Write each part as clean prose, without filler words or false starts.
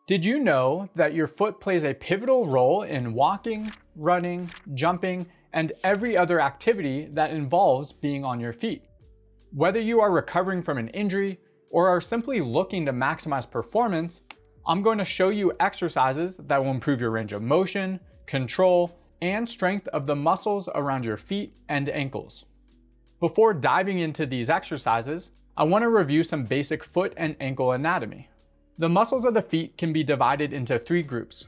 Did you know that your foot plays a pivotal role in walking, running, jumping, and every other activity that involves being on your feet? Whether you are recovering from an injury or are simply looking to maximize performance, I'm going to show you exercises that will improve your range of motion, control, and strength of the muscles around your feet and ankles. Before diving into these exercises, I want to review some basic foot and ankle anatomy. The muscles of the feet can be divided into three groups.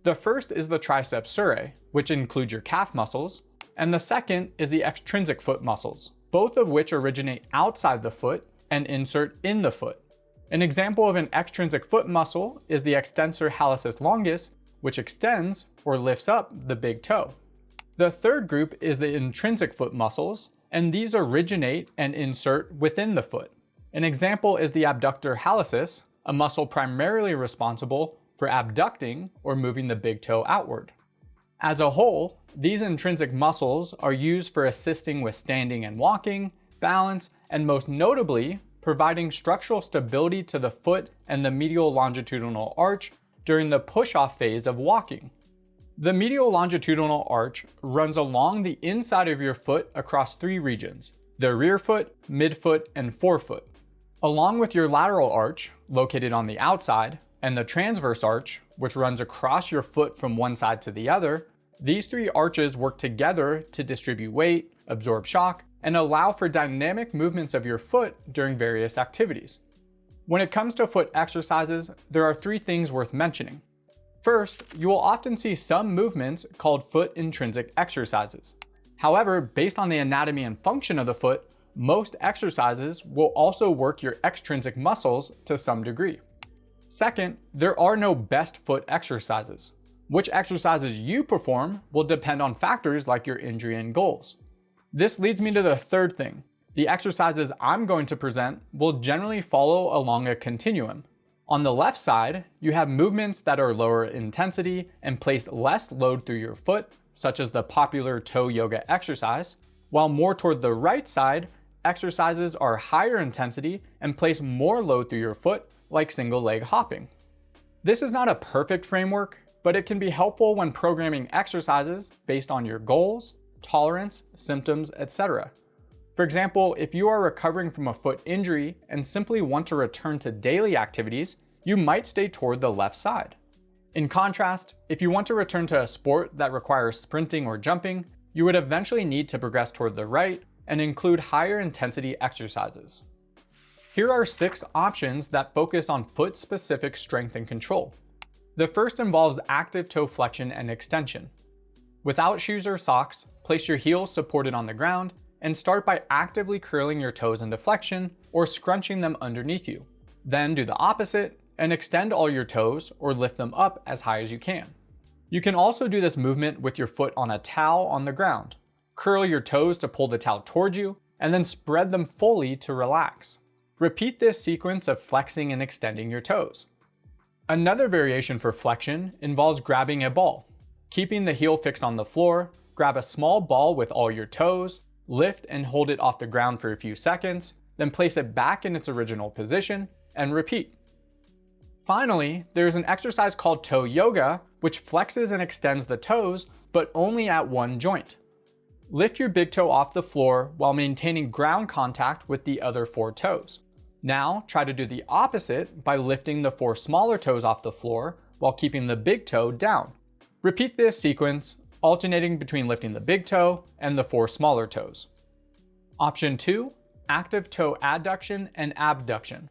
The first is the triceps surae, which includes your calf muscles, and the second is the extrinsic foot muscles, both of which originate outside the foot and insert in the foot. An example of an extrinsic foot muscle is the extensor hallucis longus, which extends or lifts up the big toe. The third group is the intrinsic foot muscles, and these originate and insert within the foot. An example is the abductor hallucis, a muscle primarily responsible for abducting or moving the big toe outward. As a whole, these intrinsic muscles are used for assisting with standing and walking, balance, and most notably, providing structural stability to the foot and the medial longitudinal arch during the push-off phase of walking. The medial longitudinal arch runs along the inside of your foot across three regions: the rear foot, midfoot, and forefoot. Along with your lateral arch, located on the outside, and the transverse arch, which runs across your foot from one side to the other, these three arches work together to distribute weight, absorb shock, and allow for dynamic movements of your foot during various activities. When it comes to foot exercises, there are three things worth mentioning. First, you will often see some movements called foot intrinsic exercises. However, based on the anatomy and function of the foot, most exercises will also work your extrinsic muscles to some degree. Second, there are no best foot exercises. Which exercises you perform will depend on factors like your injury and goals. This leads me to the third thing. The exercises I'm going to present will generally follow along a continuum. On the left side, you have movements that are lower intensity and place less load through your foot, such as the popular toe yoga exercise, while more toward the right side, exercises are higher intensity and place more load through your foot, like single leg hopping. This is not a perfect framework, but it can be helpful when programming exercises based on your goals, tolerance, symptoms, etc. For example, if you are recovering from a foot injury and simply want to return to daily activities, you might stay toward the left side. In contrast, if you want to return to a sport that requires sprinting or jumping, you would eventually need to progress toward the right and include higher intensity exercises. Here are 6 options that focus on foot-specific strength and control. The first involves active toe flexion and extension. Without shoes or socks, place your heels supported on the ground and start by actively curling your toes into flexion or scrunching them underneath you. Then do the opposite and extend all your toes or lift them up as high as you can. You can also do this movement with your foot on a towel on the ground. Curl your toes to pull the towel towards you, and then spread them fully to relax. Repeat this sequence of flexing and extending your toes. Another variation for flexion involves grabbing a ball. Keeping the heel fixed on the floor, grab a small ball with all your toes, lift and hold it off the ground for a few seconds, then place it back in its original position, and repeat. Finally, there is an exercise called toe yoga, which flexes and extends the toes, but only at one joint. Lift your big toe off the floor while maintaining ground contact with the other 4 toes. Now, try to do the opposite by lifting the 4 smaller toes off the floor while keeping the big toe down. Repeat this sequence, alternating between lifting the big toe and the 4 smaller toes. Option 2, active toe adduction and abduction.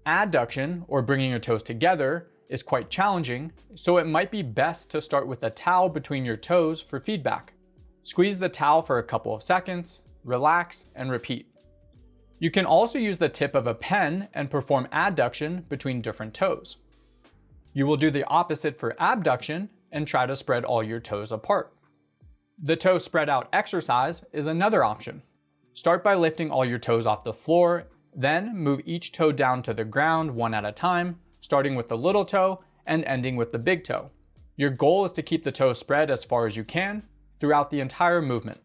Adduction, or bringing your toes together, is quite challenging, so it might be best to start with a towel between your toes for feedback. Squeeze the towel for a couple of seconds, relax, and repeat. You can also use the tip of a pen and perform adduction between different toes. You will do the opposite for abduction and try to spread all your toes apart. The toe spread out exercise is another option. Start by lifting all your toes off the floor, then move each toe down to the ground one at a time, starting with the little toe and ending with the big toe. Your goal is to keep the toe spread as far as you can throughout the entire movement.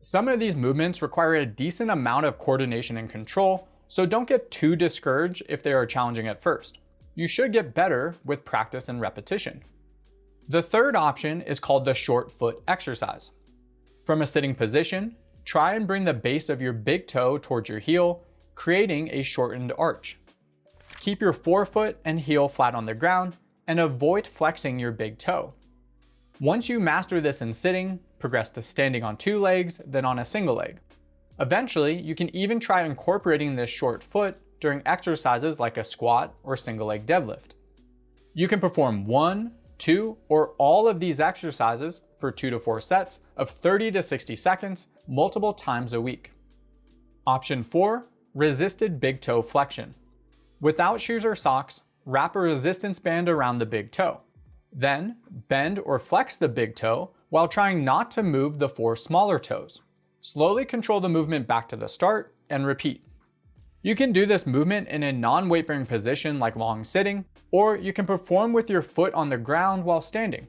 Some of these movements require a decent amount of coordination and control, so don't get too discouraged if they are challenging at first. you should get better with practice and repetition. The third option is called the short foot exercise. From a sitting position, try and bring the base of your big toe towards your heel, creating a shortened arch. Keep your forefoot and heel flat on the ground and avoid flexing your big toe. Once you master this in sitting, progress to standing on 2 legs, then on a single leg. Eventually, you can even try incorporating this short foot during exercises like a squat or single leg deadlift. You can perform 1, 2, or all of these exercises for 2 to 4 sets of 30 to 60 seconds multiple times a week. Option 4, resisted big toe flexion. Without shoes or socks, wrap a resistance band around the big toe. Then, bend or flex the big toe while trying not to move the 4 smaller toes. Slowly control the movement back to the start and repeat. You can do this movement in a non-weight bearing position like long sitting, or you can perform with your foot on the ground while standing.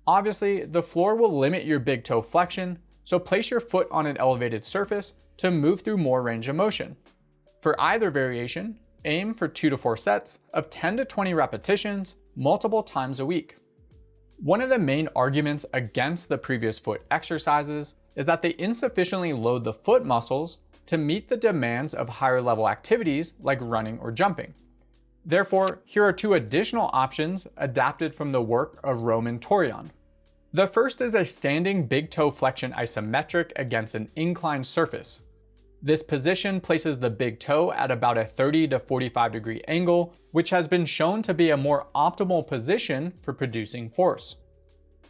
Obviously, the floor will limit your big toe flexion, so place your foot on an elevated surface to move through more range of motion. For either variation, aim for 2 to 4 sets of 10 to 20 repetitions multiple times a week. One of the main arguments against the previous foot exercises is that they insufficiently load the foot muscles to meet the demands of higher level activities like running or jumping. Therefore, here are 2 additional options adapted from the work of Roman Torion. The first is a standing big toe flexion isometric against an inclined surface. This position places the big toe at about a 30 to 45 degree angle, which has been shown to be a more optimal position for producing force.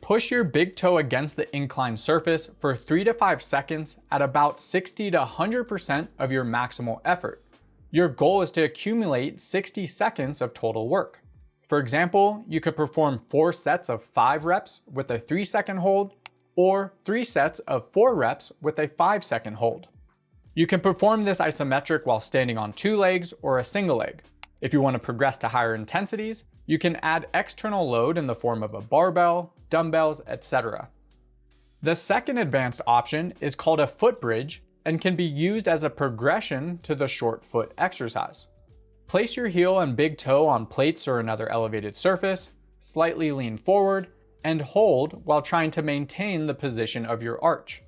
Push your big toe against the inclined surface for 3 to 5 seconds at about 60 to 100% of your maximal effort. Your goal is to accumulate 60 seconds of total work. For example, you could perform 4 sets of 5 reps with a 3-second hold, or 3 sets of 4 reps with a 5-second hold. You can perform this isometric while standing on 2 legs or a single leg. If you want to progress to higher intensities, you can add external load in the form of a barbell, dumbbells, etc. The second advanced option is called a foot bridge and can be used as a progression to the short foot exercise. Place your heel and big toe on plates or another elevated surface, slightly lean forward, and hold while trying to maintain the position of your arch.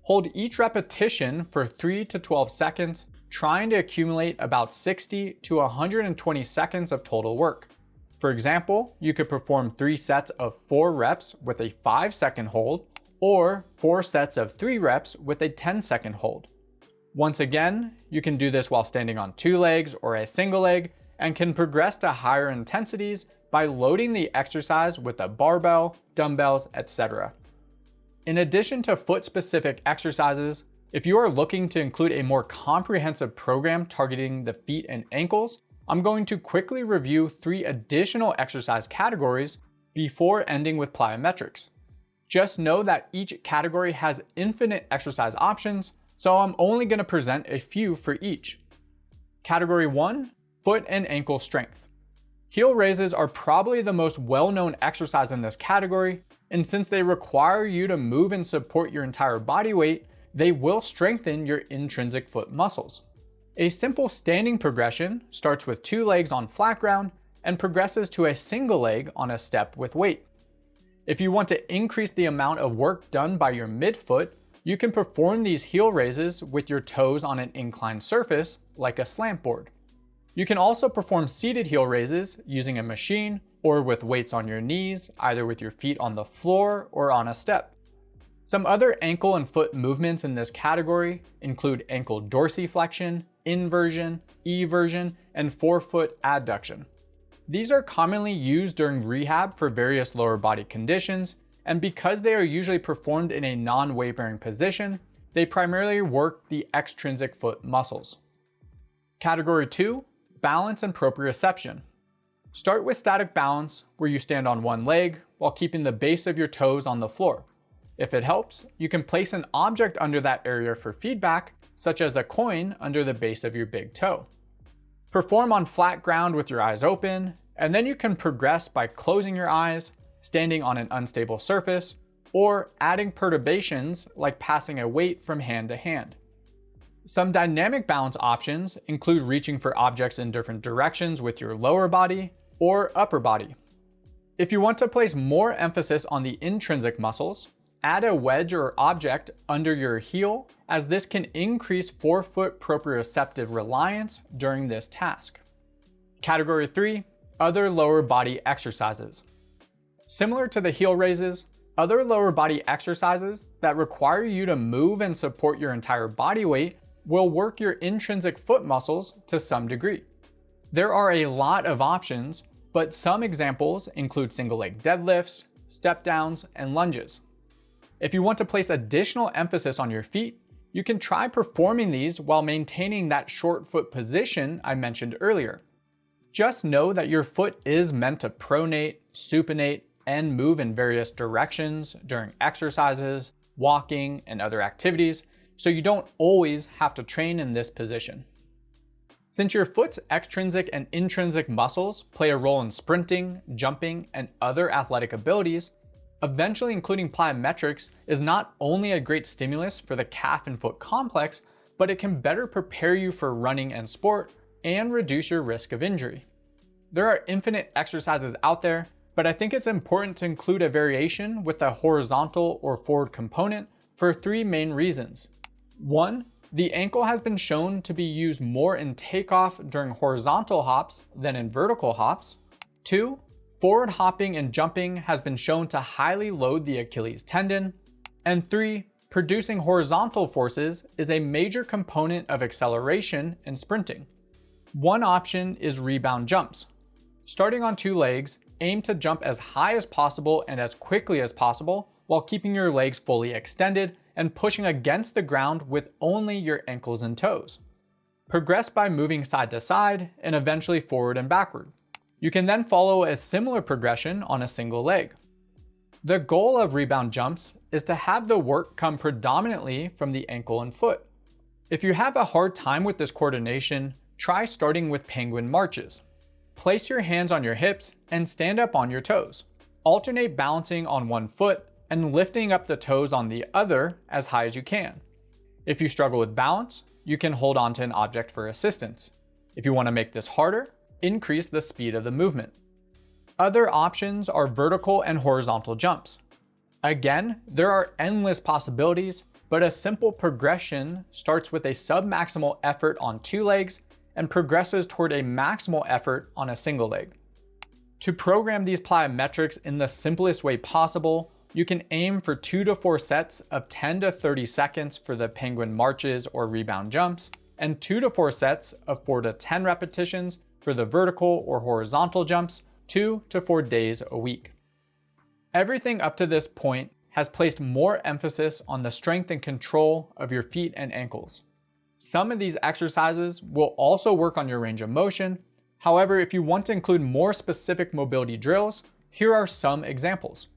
Hold each repetition for 3 to 12 seconds, trying to accumulate about 60 to 120 seconds of total work. For example, you could perform 3 sets of 4 reps with a 5-second hold, or 4 sets of 3 reps with a 10-second hold. Once again, you can do this while standing on 2 legs or a single leg, and can progress to higher intensities by loading the exercise with a barbell, dumbbells, etc. In addition to foot-specific exercises, if you are looking to include a more comprehensive program targeting the feet and ankles, I'm going to quickly review 3 additional exercise categories before ending with plyometrics. Just know that each category has infinite exercise options, so I'm only going to present a few for each. Category 1, foot and ankle strength. Heel raises are probably the most well-known exercise in this category, and since they require you to move and support your entire body weight, they will strengthen your intrinsic foot muscles. A simple standing progression starts with 2 legs on flat ground and progresses to a single leg on a step with weight. If you want to increase the amount of work done by your midfoot, you can perform these heel raises with your toes on an inclined surface, like a slant board. You can also perform seated heel raises using a machine or with weights on your knees, either with your feet on the floor or on a step. Some other ankle and foot movements in this category include ankle dorsiflexion, inversion, eversion, and forefoot adduction. These are commonly used during rehab for various lower body conditions, and because they are usually performed in a non-weight bearing position, they primarily work the extrinsic foot muscles. Category 2, balance and proprioception. Start with static balance, where you stand on one leg while keeping the base of your toes on the floor. If it helps, you can place an object under that area for feedback, such as a coin under the base of your big toe. Perform on flat ground with your eyes open, and then you can progress by closing your eyes, standing on an unstable surface, or adding perturbations like passing a weight from hand to hand. Some dynamic balance options include reaching for objects in different directions with your lower body, or upper body. If you want to place more emphasis on the intrinsic muscles, add a wedge or object under your heel, as this can increase forefoot proprioceptive reliance during this task. Category 3, other lower body exercises. Similar to the heel raises, other lower body exercises that require you to move and support your entire body weight will work your intrinsic foot muscles to some degree. There are a lot of options, but some examples include single leg deadlifts, step downs, and lunges. If you want to place additional emphasis on your feet, you can try performing these while maintaining that short foot position I mentioned earlier. Just know that your foot is meant to pronate, supinate, and move in various directions during exercises, walking, and other activities, so you don't always have to train in this position. Since your foot's extrinsic and intrinsic muscles play a role in sprinting, jumping, and other athletic abilities, eventually including plyometrics is not only a great stimulus for the calf and foot complex, but it can better prepare you for running and sport and reduce your risk of injury. There are infinite exercises out there, but I think it's important to include a variation with a horizontal or forward component for 3 main reasons. 1, the ankle has been shown to be used more in takeoff during horizontal hops than in vertical hops. 2, forward hopping and jumping has been shown to highly load the Achilles tendon. And 3, producing horizontal forces is a major component of acceleration in sprinting. One option is rebound jumps. Starting on 2 legs, aim to jump as high as possible and as quickly as possible while keeping your legs fully extended and pushing against the ground with only your ankles and toes. Progress by moving side to side and eventually forward and backward. You can then follow a similar progression on a single leg. The goal of rebound jumps is to have the work come predominantly from the ankle and foot. If you have a hard time with this coordination, try starting with penguin marches. Place your hands on your hips and stand up on your toes. Alternate balancing on one foot and lifting up the toes on the other as high as you can. If you struggle with balance, you can hold on to an object for assistance. If you want to make this harder, increase the speed of the movement. Other options are vertical and horizontal jumps. Again, there are endless possibilities, but a simple progression starts with a submaximal effort on 2 legs and progresses toward a maximal effort on a single leg. To program these plyometrics in the simplest way possible, you can aim for 2 to 4 sets of 10 to 30 seconds for the penguin marches or rebound jumps, and 2 to 4 sets of 4 to 10 repetitions for the vertical or horizontal jumps, 2 to 4 days a week. Everything up to this point has placed more emphasis on the strength and control of your feet and ankles. Some of these exercises will also work on your range of motion. However, if you want to include more specific mobility drills, here are some examples.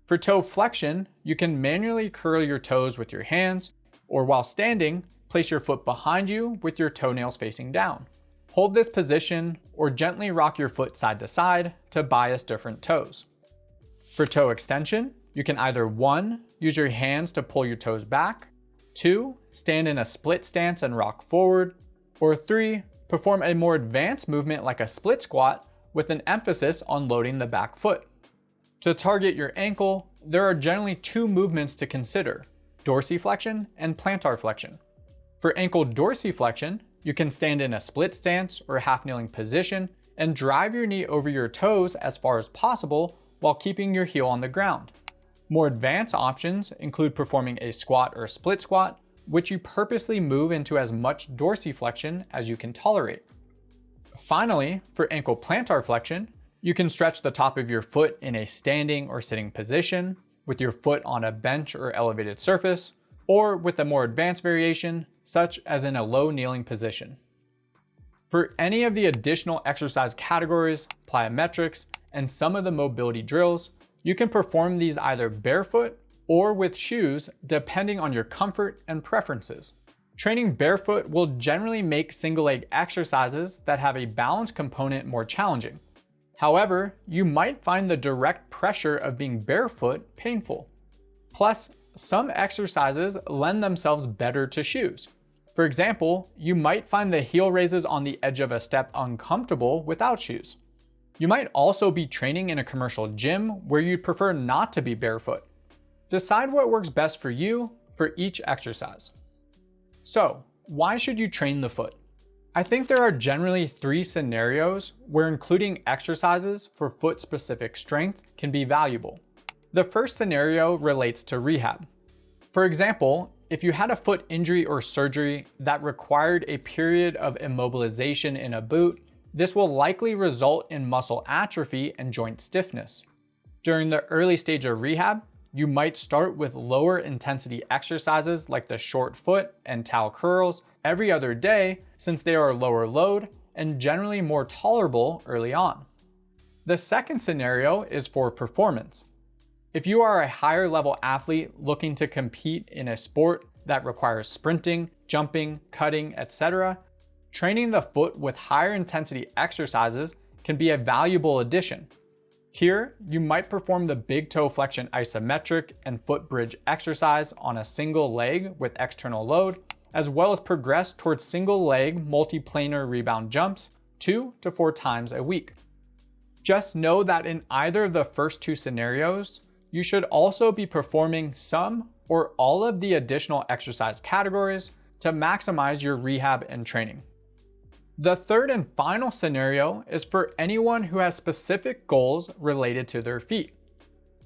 For toe flexion, you can manually curl your toes with your hands, or while standing, place your foot behind you with your toenails facing down. Hold this position or gently rock your foot side to side to bias different toes. For toe extension, you can either 1, use your hands to pull your toes back, 2, stand in a split stance and rock forward, or 3, perform a more advanced movement like a split squat with an emphasis on loading the back foot. To target your ankle, there are generally 2 movements to consider, dorsiflexion and plantar flexion. For ankle dorsiflexion, you can stand in a split stance or half kneeling position and drive your knee over your toes as far as possible while keeping your heel on the ground. More advanced options include performing a squat or split squat, which you purposely move into as much dorsiflexion as you can tolerate. Finally, for ankle plantar flexion, you can stretch the top of your foot in a standing or sitting position, with your foot on a bench or elevated surface, or with a more advanced variation, such as in a low kneeling position. For any of the additional exercise categories, plyometrics, and some of the mobility drills, you can perform these either barefoot or with shoes, depending on your comfort and preferences. Training barefoot will generally make single leg exercises that have a balance component more challenging. However, you might find the direct pressure of being barefoot painful. Plus, some exercises lend themselves better to shoes. For example, you might find the heel raises on the edge of a step uncomfortable without shoes. You might also be training in a commercial gym where you'd prefer not to be barefoot. Decide what works best for you for each exercise. So, why should you train the foot? I think there are generally 3 scenarios where including exercises for foot-specific strength can be valuable. The first scenario relates to rehab. For example, if you had a foot injury or surgery that required a period of immobilization in a boot, this will likely result in muscle atrophy and joint stiffness. During the early stage of rehab, you might start with lower intensity exercises like the short foot and towel curls every other day, since they are lower load and generally more tolerable early on. The second scenario is for performance. If you are a higher level athlete looking to compete in a sport that requires sprinting, jumping, cutting, etc., training the foot with higher intensity exercises can be a valuable addition. Here, you might perform the big toe flexion isometric and foot bridge exercise on a single leg with external load, as well as progress towards single leg multiplanar rebound jumps 2 to 4 times a week. Just know that in either of the first 2 scenarios, you should also be performing some or all of the additional exercise categories to maximize your rehab and training. The third and final scenario is for anyone who has specific goals related to their feet.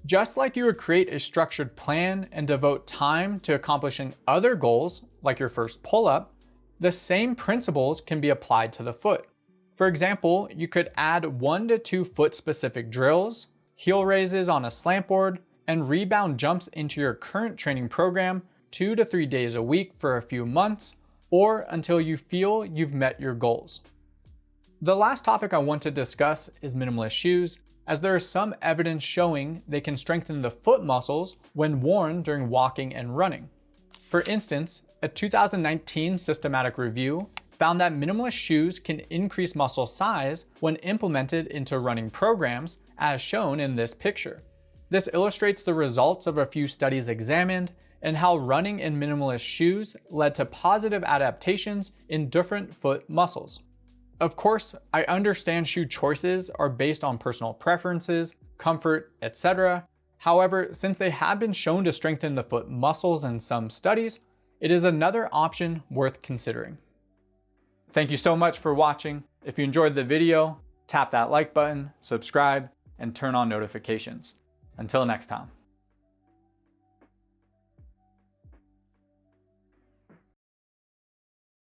Just like you would create a structured plan and devote time to accomplishing other goals, like your first pull-up, the same principles can be applied to the foot. For example, you could add 1 to 2 foot-specific drills, heel raises on a slant board, and rebound jumps into your current training program 2 to 3 days a week for a few months, or until you feel you've met your goals. The last topic I want to discuss is minimalist shoes, as there is some evidence showing they can strengthen the foot muscles when worn during walking and running. For instance, a 2019 systematic review found that minimalist shoes can increase muscle size when implemented into running programs, as shown in this picture. This illustrates the results of a few studies examined and how running in minimalist shoes led to positive adaptations in different foot muscles. Of course, I understand shoe choices are based on personal preferences, comfort, etc. However, since they have been shown to strengthen the foot muscles in some studies, it is another option worth considering. Thank you so much for watching. If you enjoyed the video, tap that like button, subscribe, and turn on notifications. Until next time.